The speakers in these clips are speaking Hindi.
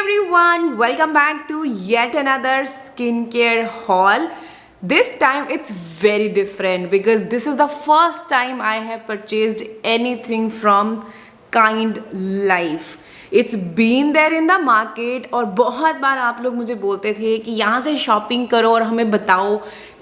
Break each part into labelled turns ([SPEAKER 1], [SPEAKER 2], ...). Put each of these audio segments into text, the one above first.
[SPEAKER 1] everyone, welcome back to yet another skincare haul. This time it's very different because this is the first time I have purchased anything from Kind Life. It's been there in the market और बहुत बार आप लोग मुझे बोलते थे कि यहाँ से शॉपिंग करो और हमें बताओ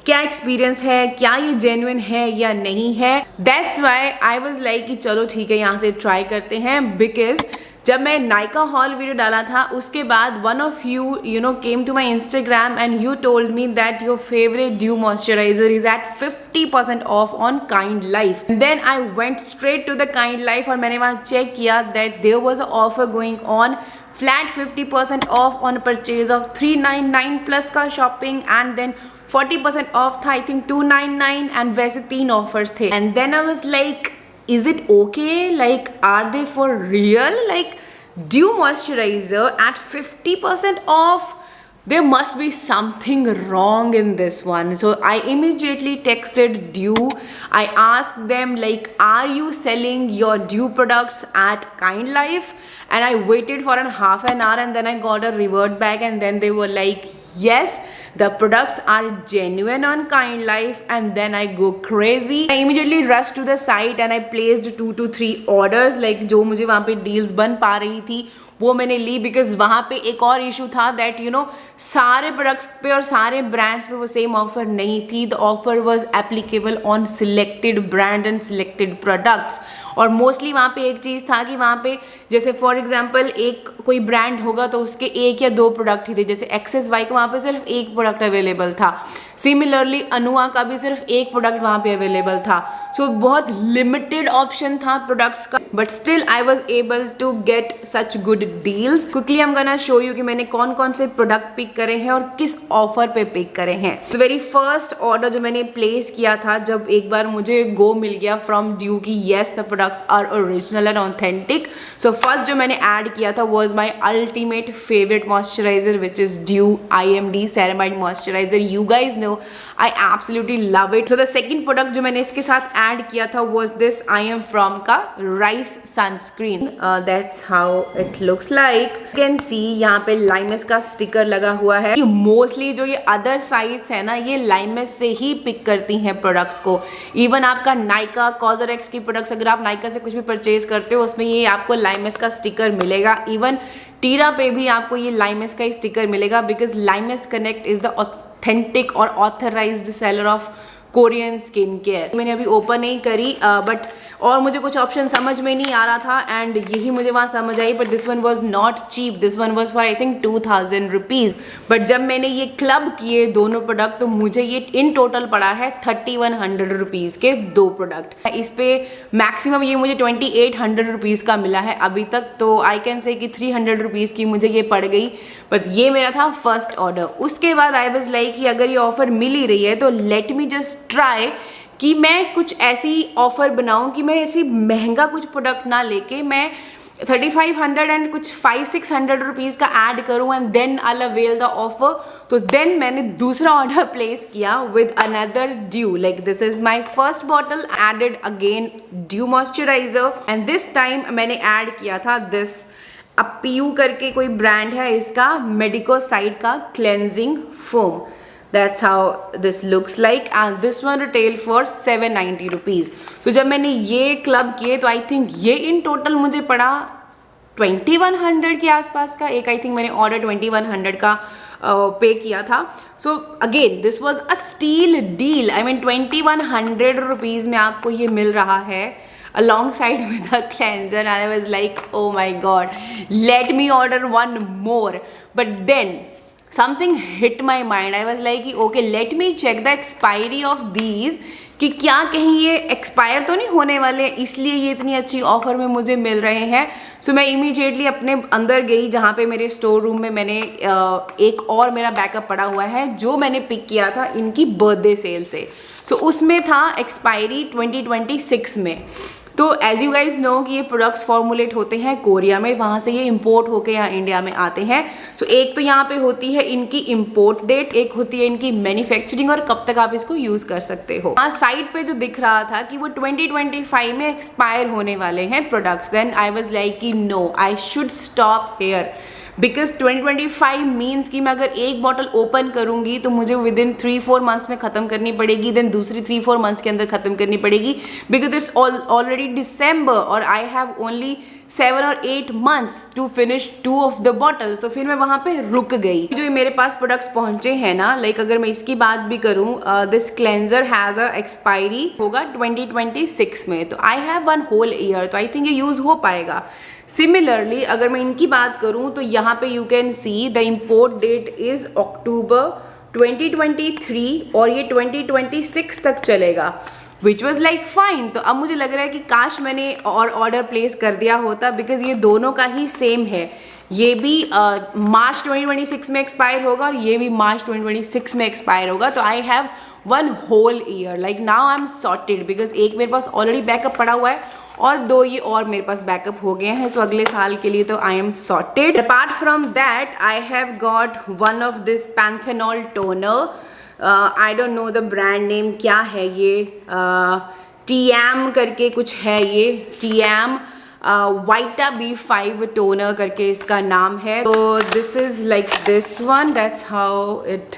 [SPEAKER 1] क्या एक्सपीरियंस है, क्या ये जेन्युइन है या नहीं है. That's why I was like कि चलो ठीक है यहाँ से ट्राई करते हैं. बिकॉज जब मैं नायका हॉल वीडियो डाला था उसके बाद one of you know came to my Instagram and you told me that your favourite Dew moisturiser is at 50% off on Kind Life. Then I went straight to the kind Life और मैंने वहाँ चेक किया that there was a offer going on flat 50% off on purchase of 399 plus का शॉपिंग एंड देन 40% ऑफ था आई थिंक 299 एंड वैसे 3 ऑफर्स थे. And then I was like, is it okay? Like, are they for real? Like, Dew moisturizer at 50% off? There must be something wrong in this one. So I immediately texted Dew. I asked them like, are you selling your Dew products at Kind Life? And I waited for half an hour and then I got a revert back and then they were like, yes, the products are genuine on Kind Life. And then I go crazy. I immediately rushed to the site and I placed 2 to 3 orders. Like जो मुझे वहाँ पे deals बन पा रही थी वो मैंने ली. बिकॉज वहाँ पे एक और इशू था दैट यू नो सारे प्रोडक्ट्स पे और सारे ब्रांड्स पे वो सेम ऑफर नहीं थी. The offer was applicable on selected brand and selected products. और मोस्टली वहाँ पे एक चीज़ था कि वहाँ पे जैसे फॉर एग्जांपल एक कोई ब्रांड होगा तो उसके 1 या 2 प्रोडक्ट ही थे. जैसे एक्सेस वाई का वहाँ पे सिर्फ 1 प्रोडक्ट अवेलेबल था. सिमिलरली अनुआ का भी सिर्फ 1 प्रोडक्ट वहाँ पे अवेलेबल था. सो बहुत लिमिटेड ऑप्शन था प्रोडक्ट्स का. But still I was able to get such good deals. Quickly I am gonna show you कि मैंने कौन कौन से प्रोडक्ट पिक करे हैं और किस ऑफर पे पिक करे हैं. तो वेरी फर्स्ट ऑर्डर जो मैंने प्लेस किया था जब एक बार मुझे गो मिल गया फ्रॉम ड्यू की yes the products are original and authentic. So first जो मैंने ऐड किया था was my ultimate favourite moisturiser which is Dew IMD ceramide moisturiser. You guys know I absolutely love it. So the second product जो मैंने इसके साथ ऐड किया था was this I am from का Rice sunscreen. That's how it looks like. You can see यहाँ पे Limes का स्टिकर लगा हुआ है. मोस्टली जो ये अदर साइट्स है ना ये Limes से ही पिक करती हैं प्रोडक्ट्स को. इवन आपका नाइका कॉजरेक्स की प्रोडक्ट्स अगर आप नाइका से कुछ भी परचेज करते हो उसमें ये आपको Limes का स्टिकर मिलेगा. इवन टीरा पे भी आपको ये Limes का ही स्टिकर मिलेगा because Limes Connect is the authentic और authorised seller of Korean skin care. मैंने अभी ओपन नहीं करी बट और मुझे कुछ ऑप्शन समझ में नहीं आ रहा था एंड यही मुझे वहाँ समझ आई. But this one was not cheap. This one was for I think 2000 rupees. But जब मैंने ये क्लब किए दोनों प्रोडक्ट तो मुझे ये इन टोटल पड़ा है 3100 रुपीज़ के 2 प्रोडक्ट. इस पे मैक्सिमम ये मुझे 2800 रुपीज़ का मिला है अभी तक. तो आई कैन से कि 300 रुपीज़ की मुझे ये पड़ गई. बट ये मेरा था फर्स्ट ऑर्डर. उसके बाद आई वॉज लाइक कि अगर ये ऑफर मिल ही रही है तो लेट मी जस्ट ट्राई कि मैं कुछ ऐसी ऑफर बनाऊं कि मैं ऐसी महंगा कुछ प्रोडक्ट ना लेके मैं 3500 एंड कुछ 500-600 रुपीज़ का ऐड करूं and then I avail the offer. तो देन मैंने दूसरा ऑर्डर प्लेस किया with another Dew. Like this is my first bottle. Added again Dew moisturiser and this time मैंने ऐड किया था दिस अपीयू करके कोई ब्रांड है इसका मेडिकोसाइड का cleansing foam. That's how this looks like and this one retail for 790 rupees. तो जब मैंने ये क्लब किए तो आई थिंक ये इन टोटल मुझे पड़ा 2100 के आसपास का. एक आई थिंक मैंने ऑर्डर 2100 का पे किया था. So again this was a steal deal. I mean 2100 rupees में आपको ये मिल रहा है alongside with the cleanser and I was like, oh my god, let me order one more. But then something hit my mind. I was like, okay, let me check the expiry of these कि क्या कहीं ये एक्सपायर तो नहीं होने वाले इसलिए ये इतनी अच्छी ऑफर में मुझे मिल रहे हैं. सो मैं इमीडिएटली अपने अंदर गई जहाँ पे मेरे स्टोर रूम में मैंने एक और मेरा बैकअप पड़ा हुआ है जो मैंने पिक किया था इनकी बर्थडे सेल से. सो उसमें था एक्सपायरी 2026 में. तो एज यू गाइज नो कि ये प्रोडक्ट्स फॉर्मुलेट होते हैं कोरिया में, वहाँ से ये इंपोर्ट होके यहाँ इंडिया में आते हैं. सो एक तो यहाँ पे होती है इनकी इंपोर्ट डेट, एक होती है इनकी मैन्युफैक्चरिंग और कब तक आप इसको यूज कर सकते हो. हाँ, साइड पे जो दिख रहा था कि वो 2025 में एक्सपायर होने वाले हैं products. Then I was like कि no, I should stop here because 2025 means कि मैं अगर एक बॉटल ओपन करूंगी तो मुझे विद इन 3-4 मंथ्स में ख़त्म करनी पड़ेगी, देन दूसरी 3-4 मंथ्स के अंदर ख़त्म करनी पड़ेगी, बिकॉज इट्स ऑलरेडी डिसम्बर और आई हैव ओनली 7 और 8 months to finish 2 of the bottles। तो फिर मैं वहाँ पे रुक गई। जो मेरे पास प्रोडक्ट्स पहुँचे हैं ना, लाइक अगर मैं इसकी बात भी करूँ, this cleanser has a expiry होगा 2026 में, तो आई हैव 1 whole year, तो आई थिंक ये यूज़ हो पाएगा। सिमिलरली अगर मैं इनकी बात करूँ तो यहाँ पे you can see the import date is October 2023 और ये 2026 तक चलेगा, विच वॉज लाइक फाइन। तो अब मुझे लग रहा है कि काश मैंने और ऑर्डर प्लेस कर दिया होता, बिकॉज ये दोनों का ही सेम है। ये भी मार्च 2026 में एक्सपायर होगा और ये भी मार्च 2026 में एक्सपायर होगा। तो I have 1 whole year, like now I am sorted, because एक मेरे पास ऑलरेडी बैकअप पड़ा हुआ है और 2 ये और मेरे पास बैकअप हो गए हैं, सो अगले साल के लिए तो I am sorted. Apart from that I have got one of this panthenol toner. I don't know the brand name क्या है, ये टीएम करके कुछ है, ये टीएम वाइटा B5 टोनर करके इसका नाम है। तो this is like this one, that's how it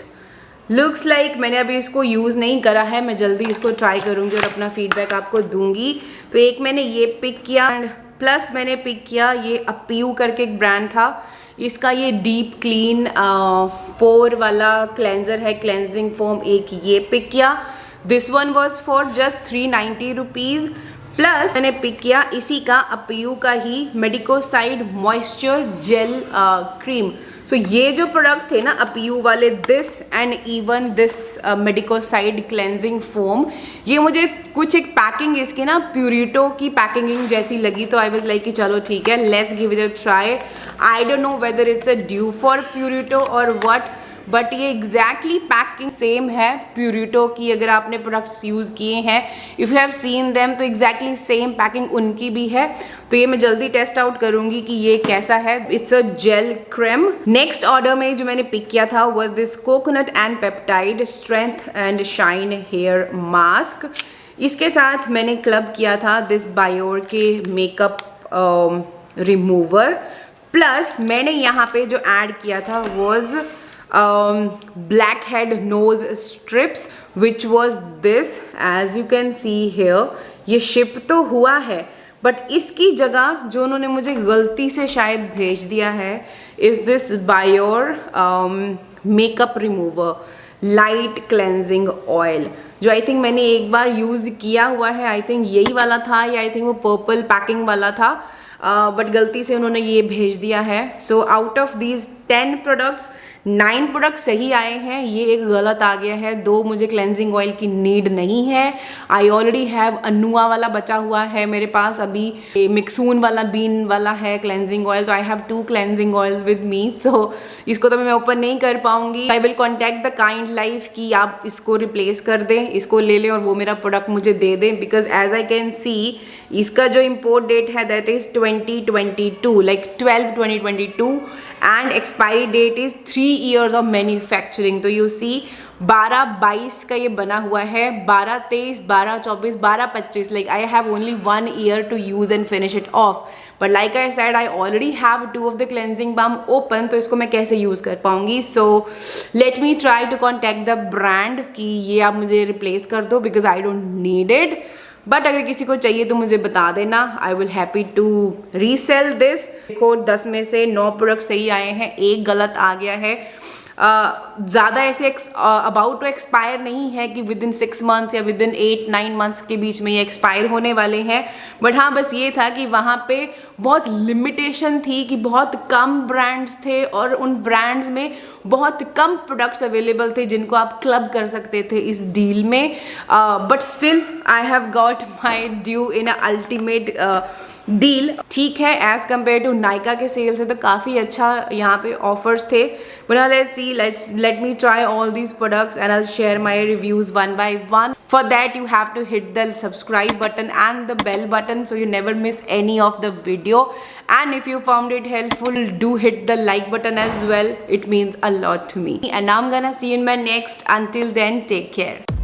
[SPEAKER 1] looks like. मैंने अभी इसको यूज़ नहीं करा है, मैं जल्दी इसको ट्राई करूँगी और अपना फीडबैक आपको दूंगी। तो एक मैंने ये पिक किया एंड प्लस मैंने पिक किया ये अपीयू करके एक ब्रांड था, इसका ये डीप क्लीन पोर वाला क्लेंजर है, क्लेंजिंग फोम, एक ये पिक किया। This one was for just 390 rupees. Plus मैंने पिक किया इसी का अपीयू का ही madecassoside moisture gel cream. So ये जो प्रोडक्ट थे ना अपीयू वाले, this and even this madecassoside cleansing foam, ये मुझे कुछ एक पैकिंग इसकी ना प्यूरिटो की पैकिंग जैसी लगी, तो आई वाज लाइक कि चलो ठीक है, let's give it a try. I don't know whether it's a dupe for Purito और व्हाट, बट ये एग्जैक्टली पैकिंग सेम है प्यूरिटो की। अगर आपने प्रोडक्ट्स यूज़ किए हैं, if you have seen them, तो एग्जैक्टली सेम पैकिंग उनकी भी है। तो ये मैं जल्दी टेस्ट आउट करूंगी कि ये कैसा है। It's a gel cream. Next order में जो मैंने पिक किया था was this coconut and peptide strength and shine hair mask. इसके साथ मैंने क्लब किया था दिस बायोर के मेकअप रिमूवर। प्लस मैंने यहाँ पे जो ऐड किया था was blackhead nose strips, which was this, as you can see here। ये शिप तो हुआ है, बट इसकी जगह जो उन्होंने मुझे गलती से शायद भेज दिया है is this Biore makeup remover light cleansing oil, जो आई थिंक मैंने एक बार यूज़ किया हुआ है। आई थिंक यही वाला था या आई थिंक वो पर्पल पैकिंग वाला था, बट गलती से उन्होंने ये भेज दिया है। So out of these 10 products 9 product सही आए हैं, ये एक गलत आ गया है। 2 मुझे क्लेंजिंग ऑयल की नीड नहीं है। आई ऑलरेडी हैव अनुआ वाला बचा हुआ है मेरे पास, अभी मिक्सून वाला बीन वाला है क्लेंजिंग ऑयल, तो I have 2 cleansing oils with me. So इसको तो मैं ओपन नहीं कर पाऊंगी। I will contact the kind life कि आप इसको रिप्लेस कर दें, इसको ले लें और वो मेरा प्रोडक्ट मुझे दे दें, because as I can see इसका जो इम्पोर्ट डेट है that is 2022, like 12/2022 and expiry date is 3 years of manufacturing. तो यू सी 12/22 का ये बना हुआ है, 12/23, 12/24, 12/25, like I have only 1 year to use and finish it off. But like I said I already have 2 of the cleansing balm open, तो इसको मैं कैसे यूज कर पाऊंगी। So let me try to contact the brand कि ये आप मुझे रिप्लेस कर दो, because I don't need it. But अगर किसी को चाहिए तो मुझे बता देना, I will happy to resell this. देखो 10 में से 9 प्रोडक्ट सही आए हैं, एक गलत आ गया है। ज़्यादा ऐसे अबाउट टू एक्सपायर नहीं है कि विद इन 6 months या विद इन 8-9 months के बीच में ये एक्सपायर होने वाले हैं। बट हाँ, बस ये था कि वहाँ पे बहुत लिमिटेशन थी कि बहुत कम ब्रांड्स थे और उन ब्रांड्स में बहुत कम प्रोडक्ट्स अवेलेबल थे जिनको आप क्लब कर सकते थे इस डील में। But still I have got my due in a ultimate deal. ठीक है, एज कम्पेयर टू नायका के सेल से तो काफ़ी अच्छा यहाँ पे ऑफर्स थे। But let's see, let me try all these products and I'll share my reviews one by one. For that you have to hit the subscribe button and the bell button so you never miss any of the video. And if you found it helpful, do hit the like button as well. It means a lot to me. And now I'm gonna see you in my next. Until then, take care.